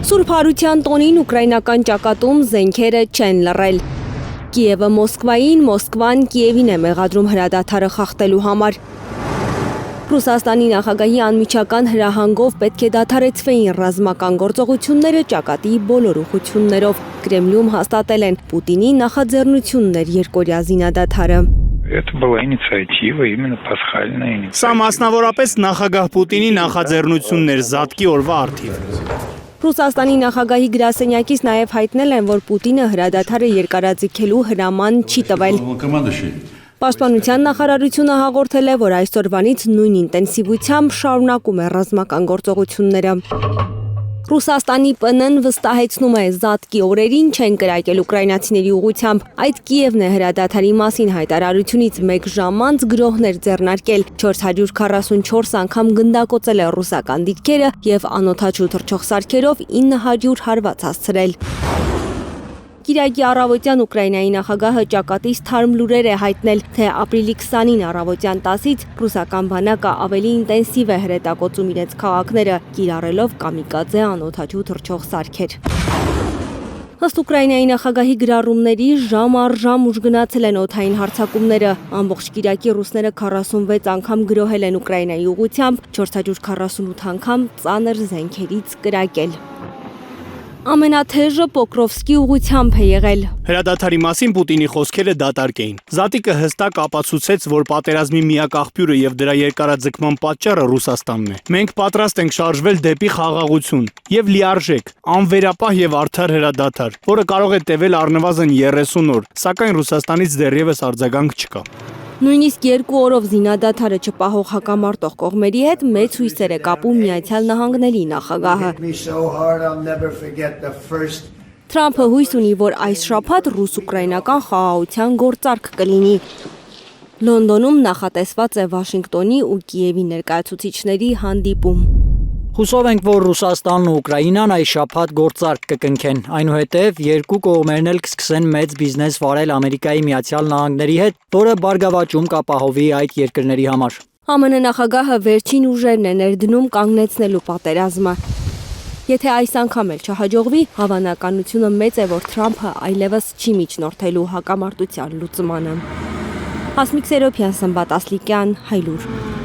Սուրբ Հարության տոնին ուկրաինական ճակատում զենքերը չեն լռել։ Կիևը Մոսկվային, Մոսկվան Կիևին է մեղադրում հրադադարը խախտելու համար։ Ռուսաստանի նախագահի անմիջական հրահանգով պետք է դադարեցվեին ռազմական գործողությունները ճակատի բոլոր ուղղություններով։ Կրեմլյում հաստատել են Պուտինի նախաձեռնություններ երկօրյա զինադադարը։ Это была инициатива, именно пасхальная инициатива. Սա մասնավորապես նախագահ Պուտինի նախաձեռնություններ զատկի օրվա արդիվ։ Ռուսաստանի նախագահի գրասենյակից նաև հայտնել են, որ Պուտինը հրադադարը երկարաձգելու հրաման չի տվել։ Պաշտպանության նախարարությունը հաղորդել է, որ այսօրվանից նույն ինտենսիվությամբ շարունակում է ռազմական գործողությունները։ Ռուսաստանի ՊՆ-ն վստահեցնում է, զատկի օրերին չեն կրակել ուկրաինացիների ուղղությամբ։ Այդ Կիևն է հրադադարի մասին հայտարարությունից մեկ ժամ անց գրոհներ ձեռնարկել։ 444 անգամ գնդակոծել է ռուսական դիրքերը եւ անօդաչու թռչող սարքերով 900 հարված հասցրել։ Կիրակի առավոտյան Ուկրաինայի նախագահը ճակատից թարմ լուրեր է հայտնել, թե ապրիլի 20-ին առավոտյան 10-ից ռուսական բանակը ավելի ինտենսիվ է հրետակոծում իրենց քաղաքները, կիրառելով կամիկաձե անօդաչու թռչող սարքեր։ Ըստ Ուկրաինայի նախագահի գրառումների ժամ առ ժամ ուժգնացել են օդային հարձակումները։ Ամբողջ կիրակի ռուսները 46 անգամ գրոհել են Ուկրաինայի ուղղությամբ, 448 անգամ ծանր զենքերից կրակել։ Ամենաթեժը Պոկրովսկի ուղղությամբ է եղել։ Հրադադարի մասին Պուտինի խոսքերը դատարկ էին։ Զատիկը հստակ ապացուցեց, որ պատերազմի միակ աղբյուրը եւ դրա երկարաձգման պատճառը Ռուսաստանն է։ Մենք պատրաստ ենք շարժվել դեպի խաղաղություն եւ լիարժեք, անվերապահ եւ արդար հրադադար, որը կարող է տևել առնվազն 30 օր, սակայն Ռուսաստանից դեռևս արձագանք չկա։ Նույնիսկ 2 օրով զինադադարը չպահող հակամարտող կողմերի հետ մեծ հույսեր է կապում Միացյալ Նահանգների նախագահը։ Թրամփը հույս ունի, որ այս շաբաթ ռուս-ուկրաինական խաղաղության գործարք կլինի։ Լոնդոնում նախատեսված է Վաշինգտոնի ու Կիևի ներկայացուցիչների հանդիպում։ Հուսով ենք, որ Ռուսաստանն ու Ուկրաինան այս շաբաթ գործարք կկնքեն, այնուհետև երկու կողմերն էլ կսկսեն մեծ բիզնես վարել Ամերիկայի Միացյալ Նահանգների հետ, որը բարգավաճում կապահովի այդ երկրների համար։ ԱՄՆ նախագահը վերջին ուժերն է ներդնում կանգնեցնելու պատերազմը։ Եթե այս անգամ էլ չհաջողվի, հավանականությունը մեծ է, որ Թրամփը այլևս չի միջնորդելու հակամարտության լուծմանը։ Հասմիկ Սերոբյան, Սմբատ Ասլիկյան, Հայլուր։